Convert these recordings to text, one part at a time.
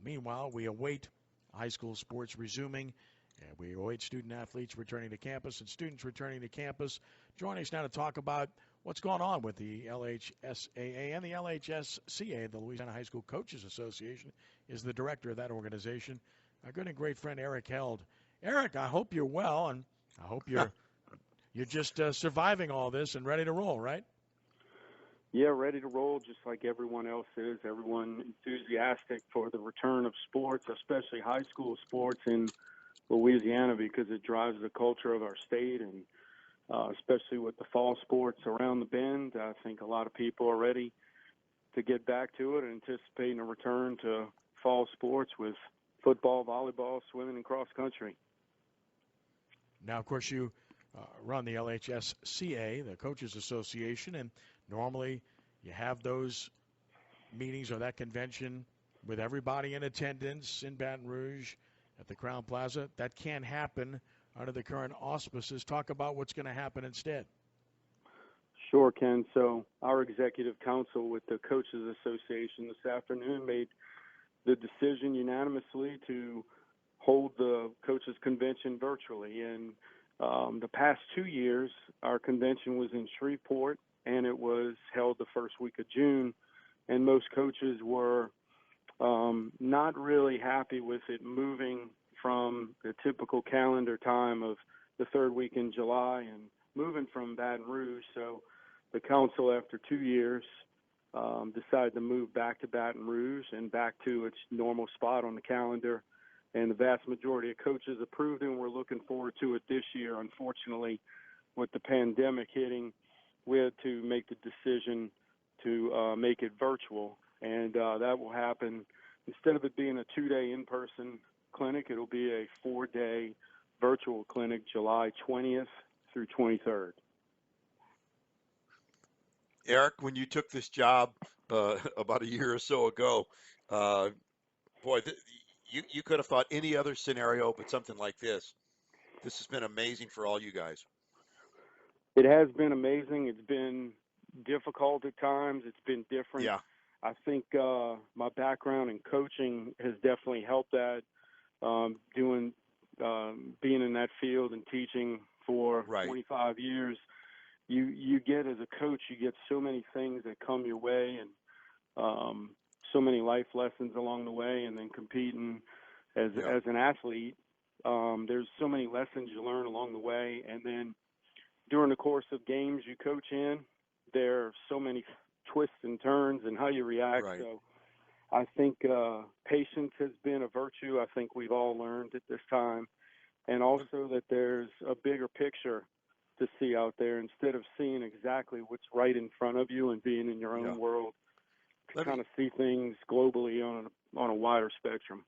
Meanwhile, we await high school sports resuming, and we await student athletes returning to campus and students returning to campus. Joining us now to talk about what's going on with the LHSAA and the LHSCA, the Louisiana High School Coaches Association, is the director of that organization, our good and great friend Eric Held. Eric, I hope you're well, and I hope you're just surviving all this and ready to roll, right? Yeah, ready to roll just like everyone else is. Everyone enthusiastic for the return of sports, especially high school sports in Louisiana, because it drives the culture of our state, and especially with the fall sports around the bend. I think a lot of people are ready to get back to it and anticipating a return to fall sports with football, volleyball, swimming, and cross country. Now, of course, you run the LHSCA, the Coaches Association, and normally you have those meetings or that convention with everybody in attendance in Baton Rouge at the Crowne Plaza. That can't happen under the current auspices. Talk about what's going to happen instead. Sure, Ken. So our executive council with the Coaches Association this afternoon made the decision unanimously to hold the coaches convention virtually. And the past 2 years, our convention was in Shreveport, and it was held the first week of June. And most coaches were not really happy with it moving from the typical calendar time of the third week in July and moving from Baton Rouge. So the council, after 2 years, decided to move back to Baton Rouge and back to its normal spot on the calendar. And the vast majority of coaches approved it, and we're looking forward to it this year. Unfortunately, with the pandemic hitting, we had to make the decision to make it virtual. And that will happen. Instead of it being a 2-day in-person clinic, it'll be a 4-day virtual clinic, July 20th through 23rd. Eric, when you took this job about a year or so ago, boy, you could have thought any other scenario but something like this. This has been amazing for all you guys. It has been amazing. It's been difficult at times. It's been different. Yeah. I think my background in coaching has definitely helped that. Being in that field and teaching for 25 years, you get, as a coach, you get so many things that come your way, and so many life lessons along the way. And then competing as an athlete, there's so many lessons you learn along the way. And then during the course of games you coach in, there are so many twists and turns and how you react. Right. So I think patience has been a virtue. I think we've all learned at this time. And also that there's a bigger picture to see out there, instead of seeing exactly what's right in front of you and being in your own world, to kind of see things globally on a wider spectrum.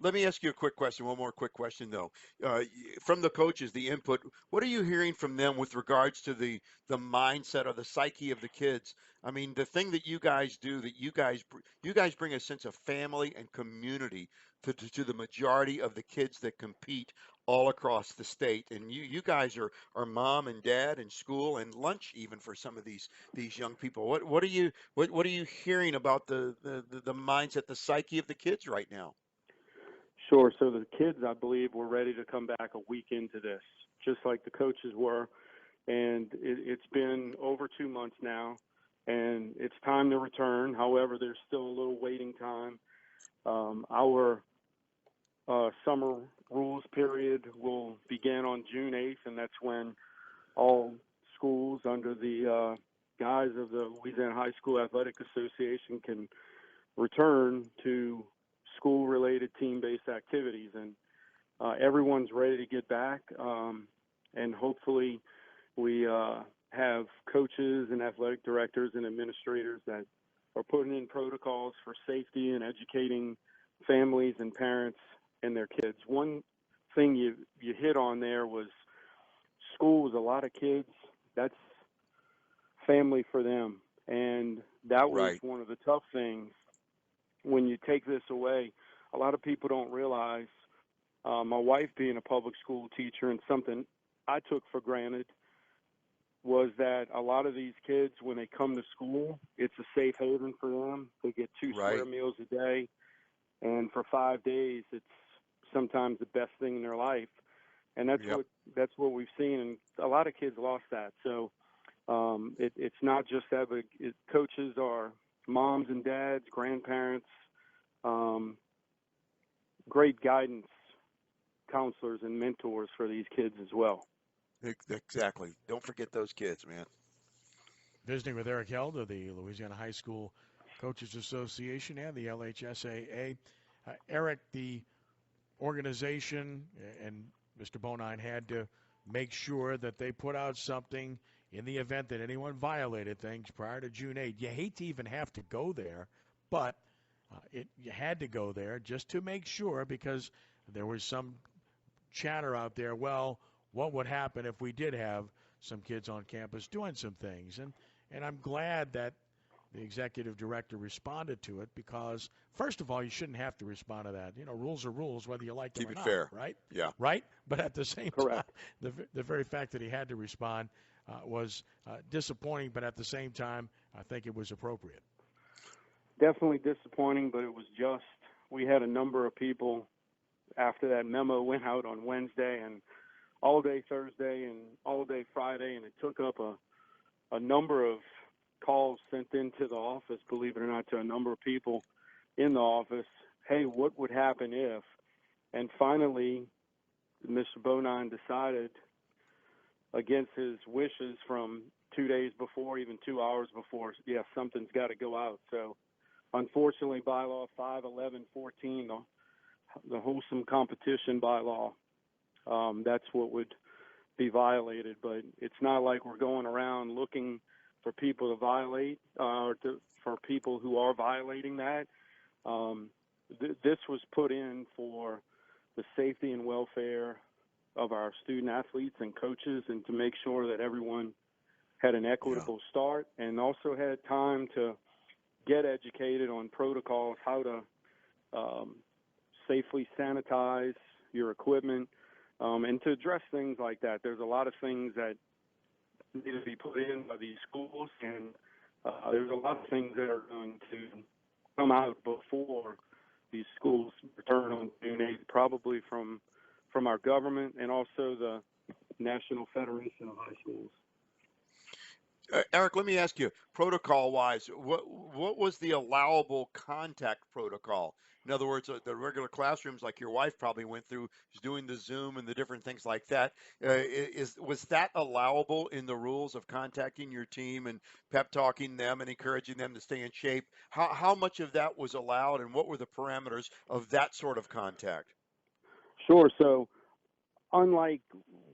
Let me ask you a quick question, one more quick question, though. From the coaches, the input, what are you hearing from them with regards to the mindset or the psyche of the kids? I mean, the thing that you guys do, that you guys bring a sense of family and community to the majority of the kids that compete all across the state. And you guys are mom and dad and school and lunch even for some of these young people. What are you hearing about the mindset, the psyche of the kids right now? Sure. So the kids, I believe, were ready to come back a week into this, just like the coaches were. And it's been over 2 months now, and it's time to return. However, there's still a little waiting time. Our summer rules period will begin on June 8th, and that's when all schools under the guise of the Louisiana High School Athletic Association can return to school-related team-based activities. And everyone's ready to get back, and hopefully we have coaches and athletic directors and administrators that are putting in protocols for safety and educating families and parents and their kids. One thing you hit on there was schools. A lot of kids, that's family for them, and that was one of the tough things. When you take this away, a lot of people don't realize, my wife being a public school teacher, and something I took for granted was that a lot of these kids, when they come to school, it's a safe haven for them. They get 2 square meals a day. and for 5 days, it's sometimes the best thing in their life. And Yep. that's what we've seen, and a lot of kids lost that. So it's not just that, but coaches are moms and dads, grandparents, great guidance counselors and mentors for these kids as well. Exactly. Don't forget those kids, man. Visiting with Eric Held of the Louisiana High School Coaches Association and the LHSAA. Eric, the organization and Mr. Bonine had to make sure that they put out something in the event that anyone violated things prior to June 8th. You hate to even have to go there, but you had to go there just to make sure, because there was some chatter out there, well, what would happen if we did have some kids on campus doing some things? And I'm glad that the executive director responded to it, because, first of all, you shouldn't have to respond to that. Rules are rules, whether you like them Keep or it not, fair. right? Yeah. Right? But at the same Correct. time, the very fact that he had to respond was disappointing, but at the same time, I think it was appropriate. Definitely disappointing, but it was just, we had a number of people after that memo went out on Wednesday and all day Thursday and all day Friday, and it took up a number of calls sent into the office, believe it or not, to a number of people in the office. Hey, what would happen if? And finally, Mr. Bonine decided, against his wishes from 2 days before, even 2 hours before, yeah, something's got to go out. So unfortunately, bylaw 51114, the wholesome competition bylaw, that's what would be violated. But it's not like we're going around looking for people to violate, for people who are violating that. This was put in for the safety and welfare of our student athletes and coaches, and to make sure that everyone had an equitable start and also had time to get educated on protocols, how to safely sanitize your equipment, and to address things like that. There's a lot of things that need to be put in by these schools, and there's a lot of things that are going to come out before these schools return on June 8th, probably from our government and also the National Federation of High Schools. Eric, let me ask you, protocol-wise, what was the allowable contact protocol? In other words, the regular classrooms, like your wife probably went through, is doing the Zoom and the different things like that. Was that allowable in the rules of contacting your team and pep talking them and encouraging them to stay in shape? How much of that was allowed, and what were the parameters of that sort of contact? Sure. So, unlike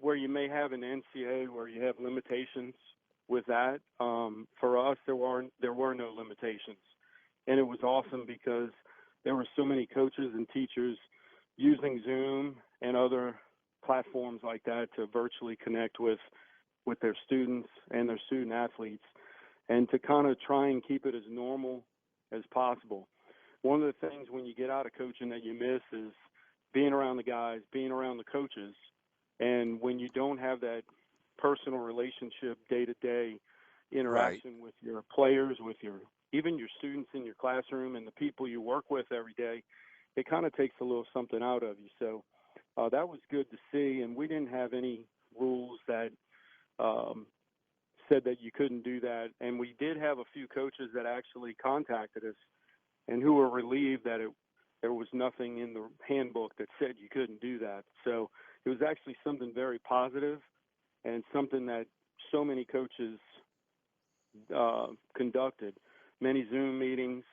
where you may have an NCAA where you have limitations with that, for us there were no limitations, and it was awesome because there were so many coaches and teachers using Zoom and other platforms like that to virtually connect with their students and their student athletes, and to kind of try and keep it as normal as possible. One of the things when you get out of coaching that you miss is being around the guys, being around the coaches, and when you don't have that personal relationship, day-to-day interaction with your players, with even your students in your classroom and the people you work with every day, it kind of takes a little something out of you. So that was good to see, and we didn't have any rules that said that you couldn't do that. And we did have a few coaches that actually contacted us and who were relieved that there was nothing in the handbook that said you couldn't do that. So it was actually something very positive and something that so many coaches conducted, many Zoom meetings,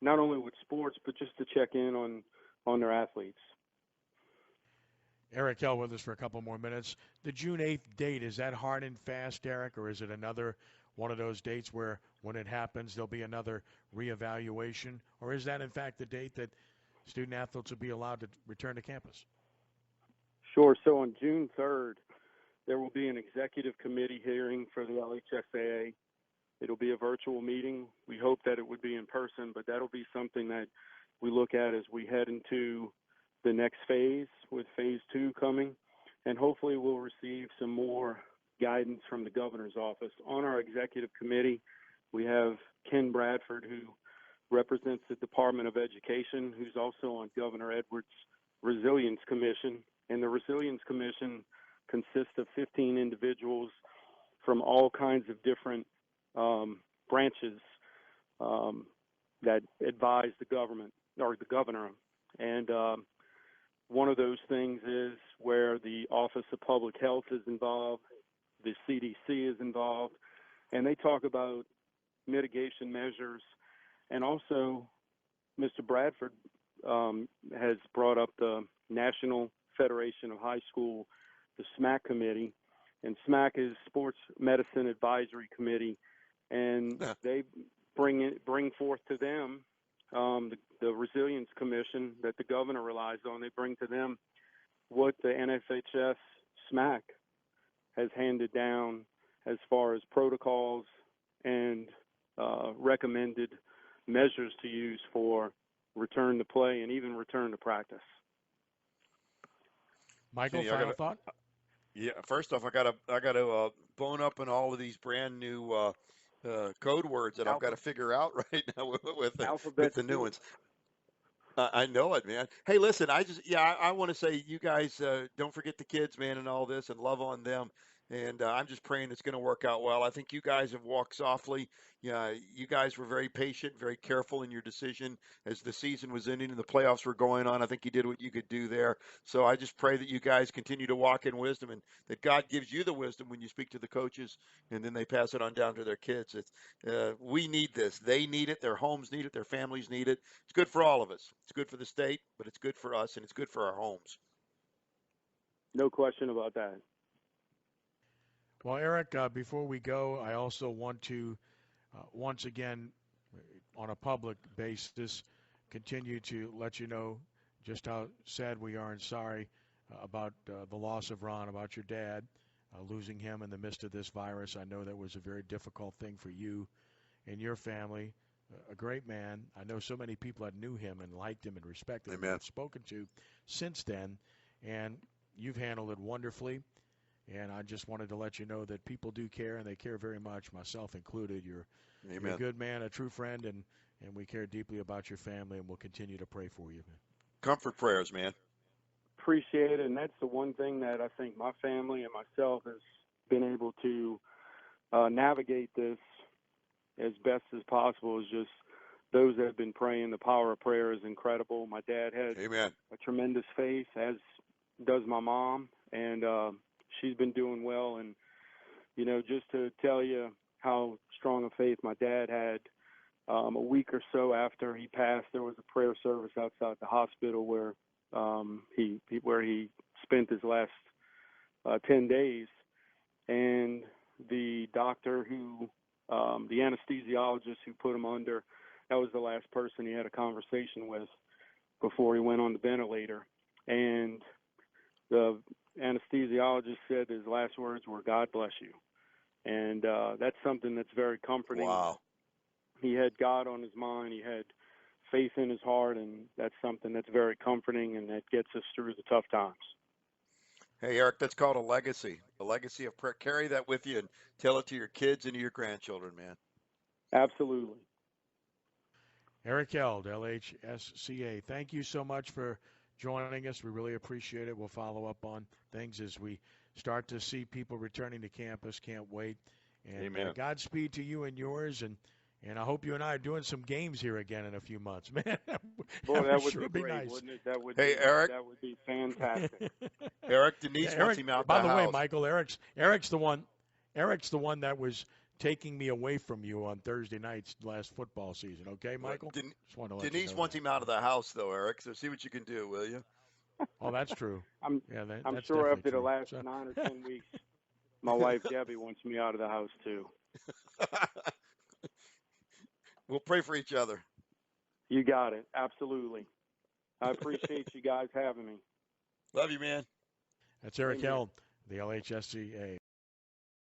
not only with sports, but just to check in on their athletes. Eric Held with us for a couple more minutes. The June 8th date, is that hard and fast, Eric, or is it another one of those dates where when it happens there'll be another reevaluation? Or is that, in fact, the date that student athletes will be allowed to return to campus? Sure. So on June 3rd, there will be an executive committee hearing for the LHSAA. It'll be a virtual meeting. We hope that it would be in person, but that'll be something that we look at as we head into the next phase, with phase 2 coming. And hopefully we'll receive some more guidance from the governor's office. On our executive committee, we have Ken Bradford, who represents the Department of Education, who's also on Governor Edwards' Resilience Commission. And the Resilience Commission consists of 15 individuals from all kinds of different branches that advise the government or the governor. And one of those things is where the Office of Public Health is involved, the CDC is involved, and they talk about mitigation measures. And also, Mr. Bradford has brought up the National Federation of High School, the SMAC committee, and SMAC is Sports Medicine Advisory Committee, and they bring forth to them the Resilience Commission that the governor relies on. They bring to them what the NFHS SMAC has handed down as far as protocols and recommended measures to use for return to play and even return to practice. Michael, final thought? Yeah, first off, I gotta bone up on all of these brand new code words that I've got to figure out right now with the new ones. I know it, man. Hey, listen, I want to say you guys don't forget the kids, man, and all this, and love on them. And I'm just praying it's going to work out well. I think you guys have walked softly. Yeah, you guys were very patient, very careful in your decision as the season was ending and the playoffs were going on. I think you did what you could do there. So I just pray that you guys continue to walk in wisdom and that God gives you the wisdom when you speak to the coaches and then they pass it on down to their kids. We need this. They need it. Their homes need it. Their families need it. It's good for all of us. It's good for the state, but it's good for us and it's good for our homes. No question about that. Well, Eric, before we go, I also want to, once again, on a public basis, continue to let you know just how sad we are and sorry about the loss of Ron, about your dad, losing him in the midst of this virus. I know that was a very difficult thing for you and your family. A great man. I know so many people that knew him and liked him and respected him and have spoken to since then, and you've handled it wonderfully. And I just wanted to let you know that people do care, and they care very much, myself included. You're a good man, a true friend, and we care deeply about your family, and we'll continue to pray for you. Comfort prayers, man. Appreciate it, and that's the one thing that I think my family and myself has been able to navigate this as best as possible is just those that have been praying. The power of prayer is incredible. My dad has a tremendous faith, as does my mom, and she's been doing well. And, you know, just to tell you how strong a faith my dad had, a week or so after he passed, there was a prayer service outside the hospital where he spent his last 10 days. And the doctor the anesthesiologist who put him under, that was the last person he had a conversation with before he went on the ventilator. And the anesthesiologist said his last words were, "God bless you." And that's something that's very comforting. Wow. He had God on his mind. He had faith in his heart, and that's something that's very comforting and that gets us through the tough times. Hey, Eric, that's called a legacy of prayer. Carry that with you and tell it to your kids and to your grandchildren, man. Absolutely. Eric Held, LHSCA, thank you so much for joining us. We really appreciate it. We'll follow up on things as we start to see people returning to campus. Can't wait. And Godspeed to you and yours. And I hope you and I are doing some games here again in a few months, man. Boy, that would sure be great, nice. wouldn't it? Eric. That would be fantastic. Eric, Denise wants him out the house. By the way, Michael, Eric's the one that was taking me away from you on Thursday nights last football season. Okay, Michael? Denise wants him out of the house, though, Eric. So see what you can do, will you? Oh, that's true. I'm sure after the last 9 or 10 weeks, my wife Debbie wants me out of the house too. We'll pray for each other. You got it. Absolutely. I appreciate you guys having me. Love you, man. That's Eric Held, the LHSCA.